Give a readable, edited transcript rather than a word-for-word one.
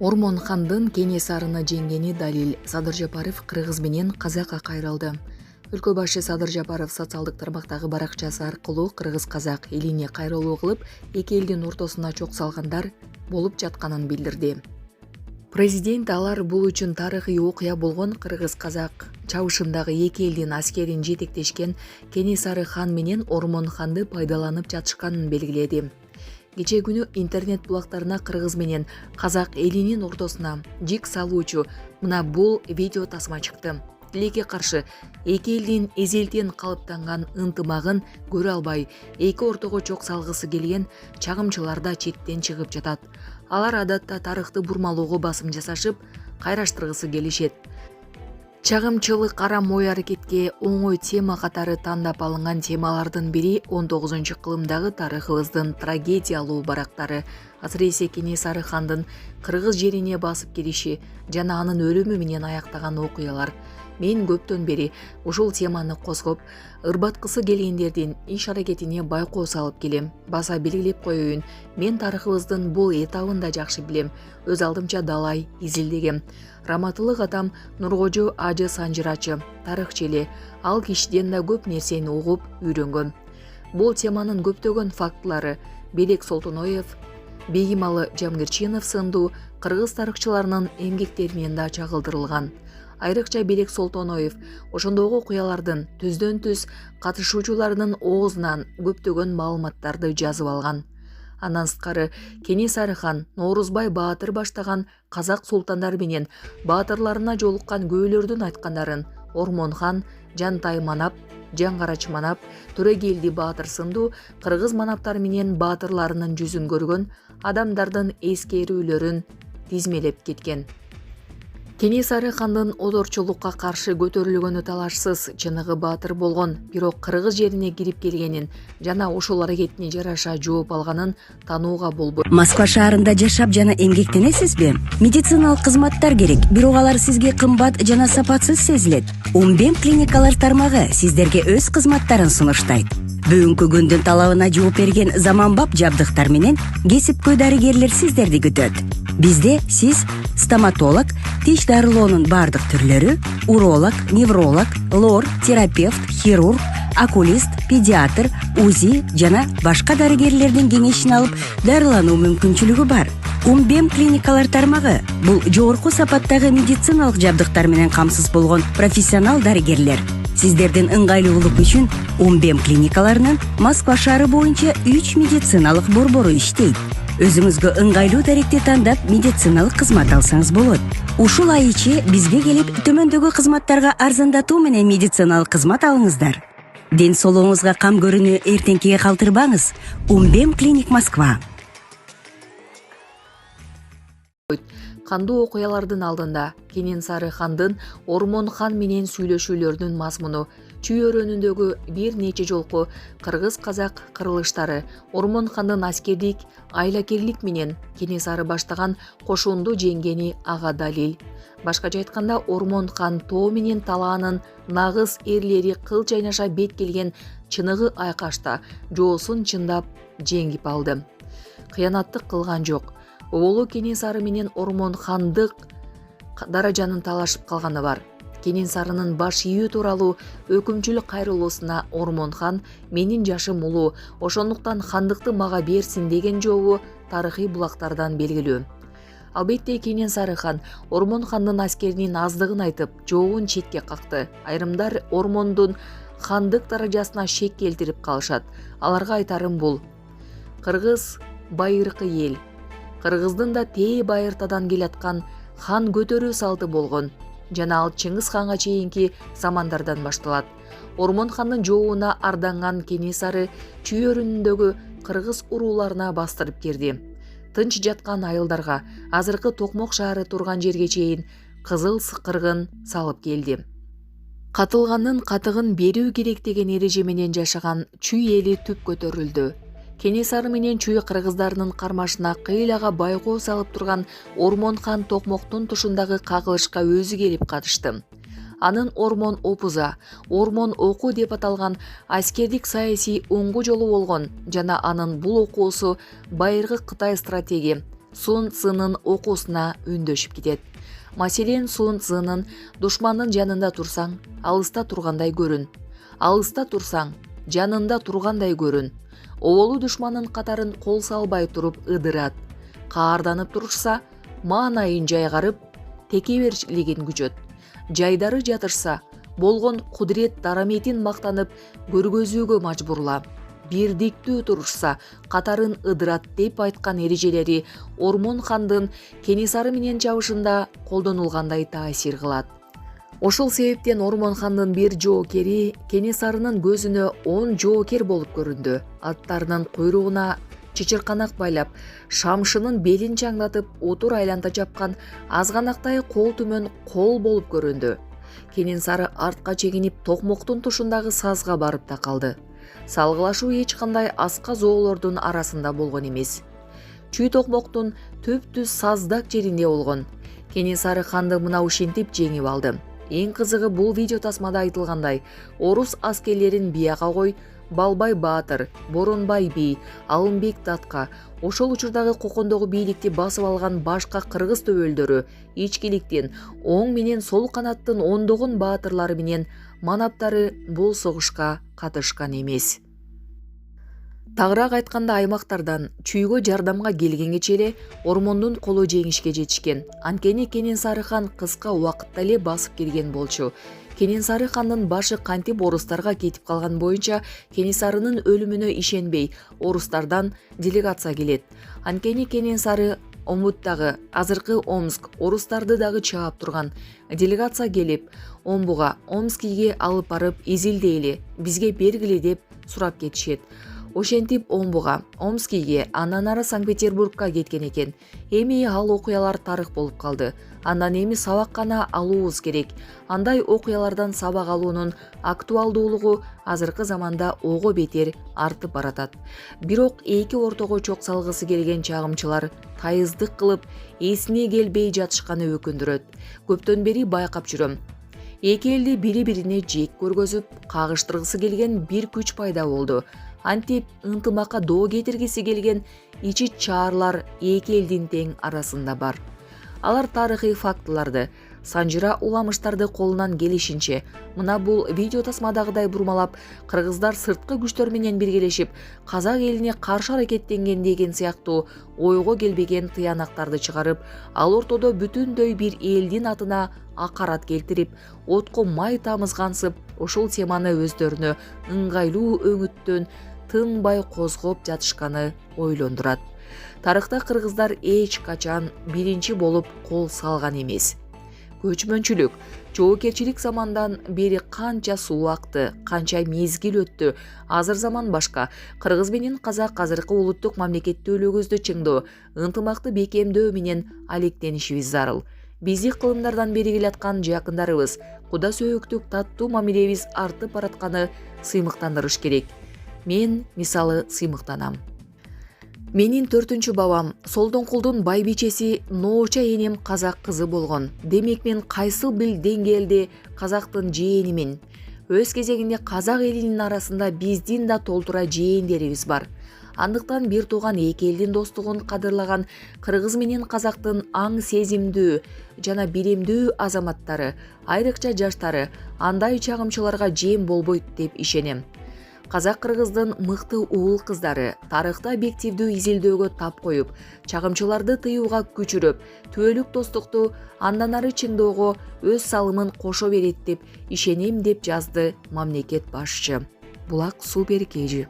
Ормон хандын Кенесарыны жеңгени далил. Садыр Жапаров Кыргыз менен Казакка кайрылды. Өлкө башы Садыр Жапаров социалдык тармактагы баракчасы аркылуу кыргыз-казак элине кайрылуу кылып, эки элдин ортосуна чок салгандар болуп жатканын билдирди. Президент алар бул үчүн тарыхый окуя болгон кыргыз-казак чабышындагы эки элдин аскерин жетектешкен Кенесары хан менен Ормон ханды пайдаланып жатышканын белгиледи. Кече күнү интернет булактарына кыргыз менен казак элинин ортосуна жик салуучу мына бул видео тасма чыкты. Тилекке каршы эки элдин эзелтен калыптанган ынтымагын көрө албай, эки ортого чок салгысы келген чагымчылар да четтен чыгып жатат. Алар адатта тарыхты бурмалоого басым жасашып, кайраштыргысы келишет. Чагымчылык арам ой аракетке оңой тема катары тандап алынган темалардын бири 19-кылымдагы тарыхыбыздын трагедиялуу барактары, асыресе Кенесары хандын кыргыз жерине басып кириши жана анын өлүмү менен аяктаган окуялар. Мен көптөн бери ушул теманы козгоп, ырбаткысы келгендердин иш аракетине байкоо салып келем. Баса белгилеп коеюн, мен тарыхыбыздын бул этабын да жакшы билем. Өз алдымча далай изилдегем. Раматылык атам Нургожо Ажы Санжырачы, тарыхчы эле. Ал кишиден да көп нерсени угуп, үйрөнгөн. Бул теманын көптөгөн фактылары Белек Солтоноев, Бегималы Жамгирчинов сындуу кыргыз тарыхчыларынын эмгектеринен да чагылдырылган. Айрыкча Белек Солтоноев ошондогу окуялардын түздөн-түз катышуучуларынын оозунан көптөгөн маалыматтарды жазып алган. Андан сырткары Кенесары хан Ноорузбай Баатыр баштаган казак султандар менен баатырларына жолуккан көөлөрдүн айткандарын Ормон хан, Жантай манап, Жаңгарач манап, Төрөгелди Баатыр сындуу кыргыз манаптар менен баатырларынын жүзүн көргөн адамдардын эскерүүлөрүн тизмелеп кеткен. Кенесары хандын одорчулукка каршы көтөрүлгөнү талашсыз чыныгы баатыр болгон, бирок кыргыз жерине кирип келгенин жана ушул аракетине жараша жооп алганын танууга болбойт. Москва шаарында жашап жана эмгектенесизби? Медициналык кызматтар керек, бирок алар сизге кымбат жана сапатсыз сезилет. Умбем клиникалар тармагы сиздерге өз кызматтарын сунуштайт. Бүгүнкү күндүн талабына жооп берген заманбап жабдыктар менен кесипкөй дарыгерлер сиздерди күтөт. Бизде сиз стоматолог, тиш дарылоонун бардык түрлөрү, уролог, невролог, лор, терапевт, хирург, окулист, педиатр, УЗИ жана башка дарыгерлердин кеңешин алып дарылануу мүмкүнчүлүгү бар. Умбем клиникалар тармагы бул жогорку сапаттагы медициналык жабдыктар менен камсыз болгон профессионал дарыгерлер. Сиздердин ыңгайлуулук үчүн Умбем клиникаларынын Москва шаары боюнча 3 медициналык борбору иштейт. Өзүңүзгө ыңгайлуу даректи тандап медициналык кызмат алсаңыз болот. Ушул ай ичи бизге келип төмөндөгү кызматтарга арзандатуу менен медициналык кызмат алыңыздар. Ден соолугуңузга кам көрүүнү эртеңкиге калтырбаңыз. Умбем клиник Москва. Кандуу окуялардын алдында Кенесары хандын Ормон хан менен сүйлөшүүлөрүнүн мазмуну, чүй өрөөнүндөгү бир нече жолку кыргыз-казак кырылыштары, Ормон хандын аскердик айлакерлик менен Кенесары баштаган кошунду жеңгени ага далил. Башкача айтканда Ормон хан тоо менен талаанын нагыз эрлери кыл чайнаша бет келген чыныгы айкашта жоосун чындап жеңип алды. Кыянаттык кылган жок. Оолу Кенесары менен Ормон хандык даражанын талашып калганы бар. Кенесарынын баш ийүү тууралуу өкүмчүлүк кайрылуусуна Ормон хан менин жашым улуу, ошондуктан хандыкты мага берсин деген жообу тарыхый булактардан белгилүү. Албетте Кенесары хан Ормон хандын аскеринин аздыгын айтып, жообун четке какты. Айрымдар Ормондун хандык даражасына шек келтирип калышат. Аларга айтарым бул: кыргыз байыркы эл. Кыргыздын да тээ байыртадан келаткан хан көтөрүү салты болгон жана ал Чыңгыз ханга чейинки замандардан башталат. Ормон хандын жообуна арданган Кенесары чүй өрөөнүндөгү кыргыз урууларына бастырып кирди. Тынч жаткан айылдарга, азыркы Токмок шаары турган жерге чейин кызыл сыкыргын салып келди. Катылгандын катыгын берүү керек деген эреже менен жашаган чүй эли түп көтөрүлдү. Кенесары менен чүй кыргыздарынын кармашына кыйлага байкоо салып турган Ормон хан Токмоктун тушундагы кагылышка өзү келип катышты. Анын Ормон опуза, Ормон оку деп аталган аскердик саясий оңгу жолу болгон жана анын бул окуусу байыркы Кытай стратеги Сун Цзынын окуусуна үндөшүп кетет. Маселен Сун Цзынын душмандын жанында турсаң, алыста тургандай көрүн. Алыста турсаң, жанында тургандай көрүн. Оболу душмандын катарын кол салбай туруп ыдырат. Каарданып турушса, маанайын жайгарып, текеберчилигин күчөт. Жайдары жатырса, болгон кудурет дараметин мактанып, көргөзүүгө мажбурла. Бирдиктүү турушса, катарын ыдырат деп айткан эрежелери Ормон хандын Кенесары менен жабышында колдонулгандай таасир кылат. Ошол себептен Ормон хандын бир жоокери Кенесарынын көзүнө 10 жоокер болуп көрүндү. Аттарынын куйругуна чычырканак байлап, шамшынын белин чаңдатып, отур айланта жапкан азганактай кол түмөн кол болуп көрүндү. Кенесары артка чегинип токмоктун тушундагы сазга барып такалды. Салгылашуу эч кандай аска зоолордун арасында болгон эмес. Чүй токмоктун төп-түз саздак жеринде болгон. Кенесары ханды мына ушинтип жеңип алды. Эң кызыгы бул видео тасмада айтылгандай, орус аскерлерин бияга кой, Балбай Баатыр, Боронбай би, Алымбек Татка, ошол учурдагы кокондогу бийликти басып алган башка кыргыз төбөлдөрү ичкиликтен оң менен сол канаттын ондогон баатырлары менен манаптары бул согушка катышкан эмес. Тагыраак айтканда аймактардан чүйгө жардамга келгенге эле Ормондун колу жеңишке жетишкен. Анткени Кенесары хан кыска убакытта эле басып келген болчу. Кенесары хандын башы кантип орустарга кетип калган боюнча Кенесарынын өлүмүнө ишенбей орустардан делегация келет. Анткени Кенесары Омуттагы, азыркы Омск, орустарды дагы чаап турган. Делегация келип, Омбуга, Омскийге алып барып изилдейли, бизге бергиле деп сурап кетишет. Ошентип Омбуга, Омскийге, андан ары Санкт-Петербургка кеткен экен. Эми ал окуялар тарых болуп калды. Андан эми сабак гана алуубуз керек. Андай окуялардан сабак алуунун актуалдуулугу азыркы заманда ого бетер артып баратат. Бирок эки ортого чок салгысы келген чагымчылар тайыздык кылып, эсине келбей жатышканы өкүндүрөт. Көптөн бери байкап жүрөм. Эки элди бири-бирине жек көргөзүп, кагыштыргысы келген бир күч пайда болду. Антип ынтымакка доо кетиргиси келген ичи чаарлар эки элдин тең арасында бар. Алар тарыхый фактыларды, санжыра уламыштарды колунан келишинче, мына бул видео тасмадагыдай бурмалап, кыргыздар сырткы күчтөр менен биргелешип, казак элине каршы аракеттенген деген сыяктуу ойго келбеген тыянактарды чыгарып, ал ортодо бүтүндөй бир элдин атына акарат келтирип, отко май тамызгансып, ошол теманы өздөрүнө ыңгайлуу өңүттөн тынбай козгоп жатышканы ойлондурат. Тарыхта кыргыздар эч качан биринчи болуп кол салган эмес. Көчмөнчүлүк, жоокерчилик замандан бери канча суу акты, канча мезгил өттү. Азыр заман башка. Кыргыз менен казак азыркы улуттук мамлекеттүүлүгүбүздү чыңдоо, ынтымакты бекемдөө менен алектенишибиз зарыл. Бизди кылымдардан бери келаткан жакындарыбыз, куда сөөктүк таттуу мамилебиз артып баратканы сыймыктандырыш керек. Мен мисалы сыймыктанам. Менин 4-чү бабам Солдоңкулдун байбичеси Нооча энем казак кызы болгон. Демек мен кайсыл бир деңгээлде казактын жээнимин. Өз кезегинде казак элинин арасында биздин да толтура жээндерибиз бар. Андыктан бир тууган эки элдин достугун кадырлаган кыргыз менен казактын аң сезимдүү жана биримдүү азаматтары, айрыкча жаштары андай чагымчыларга жем болбойт деп ишенем. Казак-кыргыздын мыкты уул кыздары тарыхта объективдүү изилдөөгө тап коюп, чагымчыларды тыюуга күчүрөп, түбөлүк достукту андан ары чыңдоого өз салымын кошо берет деп ишенем деп жазды мамлекет башчы. Булак Суу Беркежи.